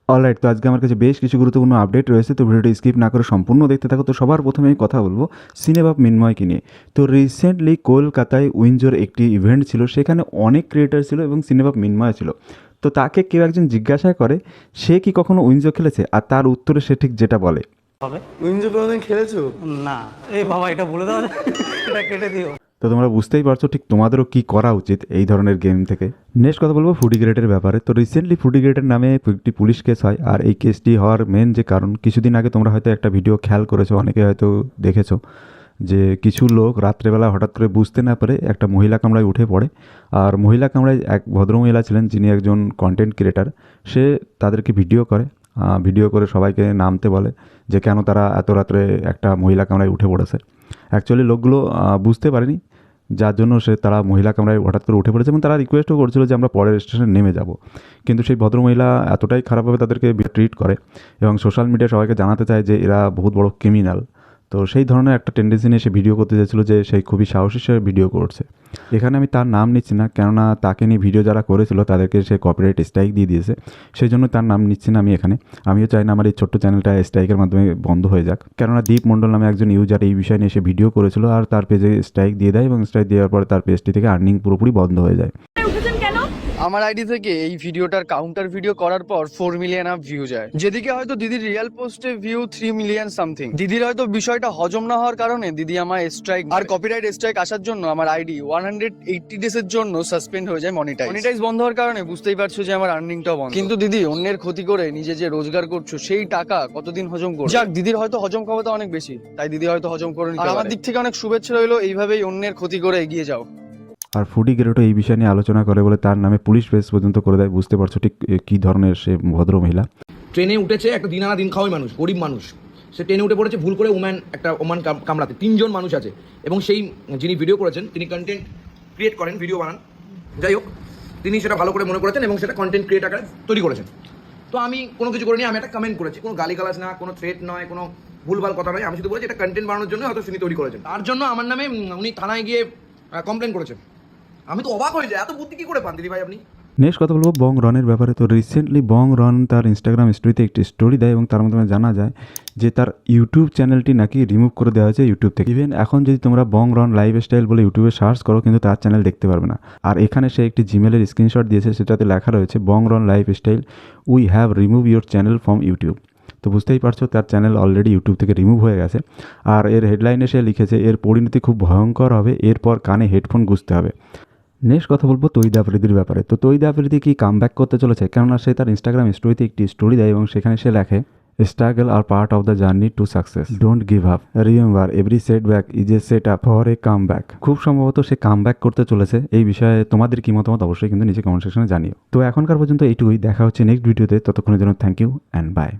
Alright, তো আজকে আমার কাছে বেশ কিছু গুরুত্বপূর্ণ আপডেট রয়েছে, তো ভিডিওটি স্কিপ না করে সম্পূর্ণ দেখতে থাকো। তো সবার প্রথমে আমি কথা বলবো সিনেবাব মিন্ময়কে নিয়ে। তো রিসেন্টলি কলকাতায় উইন্ডোর একটি ইভেন্ট ছিল, সেখানে অনেক ক্রিয়েটার ছিল এবং সিনেবাব মিন্ময় ছিল। তো তাকে কেউ একজন জিজ্ঞাসা করে সে কি কখনো উইন্ডো খেলেছে, আর তার উত্তরে সে ঠিক যেটা বলে। হবে উইন্ডো কোনোদিন খেলেছো? না। এই বাবা, এটা বলে দাও না, এটা কেটে দিও। তো তোমরা বুঝতেই পারছো ঠিক তোমাদেরও কী করা উচিত এই ধরনের গেম থেকে। নেক্সট কথা বলবো ফুডি গ্রেডের ব্যাপারে। তো রিসেন্টলি ফুডি গ্রেডের নামে একটি পুলিশ কেস হয়, আর এই কেসটি হওয়ার মেন যে কারণ, কিছুদিন আগে তোমরা হয়তো একটা ভিডিও খেয়াল করেছো, অনেকে হয়তো দেখেছো, যে কিছু লোক রাত্রেবেলা হঠাৎ করে বুঝতে না পারে একটা মহিলা কামরায় উঠে পড়ে। আর মহিলা কামরায় এক ভদ্রমহিলা ছিলেন, যিনি একজন কন্টেন্ট ক্রিয়েটার। সে তাদেরকে ভিডিও করে সবাইকে নামতে বলে যে কেন তারা এত রাত্রে একটা মহিলা কামরায় উঠে পড়েছে। অ্যাকচুয়ালি লোকগুলো বুঝতে পারেনি, যার জন্য তারা মহিলা কামরায় হঠাৎ করে উঠে পড়েছে এবং তারা রিকোয়েস্টও করছিল যে আমরা পরের স্টেশনে নেমে যাব। কিন্তু সেই ভদ্রমহিলা এতটাই খারাপভাবে তাদেরকে ট্রিট করে এবং সোশ্যাল মিডিয়ায় সবাইকে জানাতে চায় যে এরা বহুত বড় ক্রিমিনাল। তো সেই ধরনের একটা টেন্ডেন্সি নিয়ে সে ভিডিও করতে চাইছিল, যে সেই খুবই সাহসী সে ভিডিও করছে। এখানে আমি তার নাম নিচ্ছি না, কেননা তাকে নিয়ে ভিডিও যারা করেছিল তাদেরকে সে কপিরাইট স্ট্রাইক দিয়ে দিয়েছে, সেই জন্য তার নাম নিচ্ছি না আমি এখানে। আমিও চাই না আমার এই ছোট্ট চ্যানেলটা স্ট্রাইকের মাধ্যমে বন্ধ হয়ে যাক, কেননা দীপ মণ্ডল নামে একজন ইউজার এই বিষয় নিয়ে সে ভিডিও করেছিল, আর তার পেজে স্ট্রাইক দিয়ে দেয় এবং স্ট্রাইক দেওয়ার পরে তার পেজটি থেকে আর্নিং পুরোপুরি বন্ধ হয়ে যায়। আমার আইডি থেকে এই ভিডিওটার কাউন্টার ভিডিও করার পর 4 মিলিয়ন আপ ভিউ যায়, যেদিকে হয়তো দিদির রিয়েল পোস্টে ভিউ 3 মিলিয়ন সামথিং। দিদির হয়তো বিষয়টা হজম না হওয়ার কারণে দিদি আমার স্ট্রাইক আর কপিরাইট স্ট্রাইক আসার জন্য আমার আইডি 180 ডেজ এর জন্য সাসপেন্ড হয়ে যায়। মনিটাইজ বন্ধ হওয়ার কারণে বুঝতেই পারছো যে আমার আর্নিংটাও বন্ধ। কিন্তু দিদি অন্যের ক্ষতি করে নিজে যে রোজগার করছো সেই টাকা কতদিন হজম করবে? যাক, দিদির হয়তো হজম ক্ষমতা অনেক বেশি, তাই দিদি হয়তো হজম করে নিতে পারে। আমার দিক থেকে অনেক শুভেচ্ছা রইলো, এইভাবেই অন্যের ক্ষতি করে এগিয়ে যাও। আর ফুডি গ্রেডও এই বিষয় নিয়ে আলোচনা করে বলে তার নামে পুলিশ কেস পর্যন্ত করে দেয়। বুঝতে পারছো ঠিক কী ধরনের সে ভদ্রমহিলা। ট্রেনে উঠেছে একটা দিন আনা দিন খাওয়াই মানুষ, গরিব মানুষ, সে ট্রেনে উঠে পড়েছে ভুল করে ওমান কামড়াতে। 3জন মানুষ আছে এবং সেই যিনি ভিডিও করেছেন তিনি কন্টেন্ট ক্রিয়েট করেন, ভিডিও বানান, যাই হোক তিনি সেটা ভালো করে মনে করেছেন এবং সেটা কন্টেন্ট ক্রিয়েট আকারে তৈরি করেছেন। তো আমি কোনো কিছু করিনি, আমি একটা কমেন্ট করেছি, কোনো গালিগালাজ না, কোনো থ্রেট নয়, কোনো ভুলভাল কথা নয়, আমি শুধু বলেছি এটা কন্টেন্ট বানানোর জন্য হয়তো তিনি তৈরি করেছেন। তার জন্য আমার নামে উনি থানায় গিয়ে কমপ্লেন করেছেন। আমি তো অবাক হয়ে যাই, এত বুদ্ধি কী করে পান দিদি ভাই আপনি? নেক্সট কথা বলবো বং রনের ব্যাপারে। তো রিসেন্টলি বং রন তার ইনস্টাগ্রাম স্টোরিতে একটি স্টোরি দেয় এবং তার মাধ্যমে জানা যায় যে তার ইউটিউব চ্যানেলটি নাকি রিমুভ করে দেওয়া হয়েছে ইউটিউব থেকে। ইভেন এখন যদি তোমরা বং রন লাইফস্টাইল বলে ইউটিউবে সার্চ করো, কিন্তু তার চ্যানেল দেখতে পারবে না। আর এখানে সে একটি জিমেলের স্ক্রিনশট দিয়েছে, সেটাতে লেখা রয়েছে Bong Ron lifestyle, we have remove your channel from YouTube. তো বুঝতেই পারছো তার চ্যানেল অলরেডি ইউটিউব থেকে রিমুভ হয়ে গেছে। আর এর হেডলাইনে সে লিখেছে এর পরিণতি খুব ভয়ঙ্কর হবে, এরপর কানে হেডফোন গুঁজতে হবে। নেক্সট কথা বলবো তৈদা আফ্রিদির ব্যাপারে। তো তৈদা আফ্রিদি কি কামব্যাক করতে চলেছে, কেননা সে তার ইনস্টাগ্রাম স্টোরিতে একটি স্টোরি দেয় এবং সেখানে সে লেখে struggle are part of the journey to success, don't give up, remember every setback is a set up for a comeback. খুব সম্ভবত সে কামব্যাক করতে চলেছে। এই বিষয়ে তোমাদের কি মতামত অবশ্যই কিন্তু নিচে কমেন্ট সেকশনে জানিও। তো এখনকার পর্যন্ত এইটুকুই, দেখা হচ্ছে নেক্সট ভিডিওতে, ততক্ষণের জন্য থ্যাংক ইউ অ্যান্ড বাই।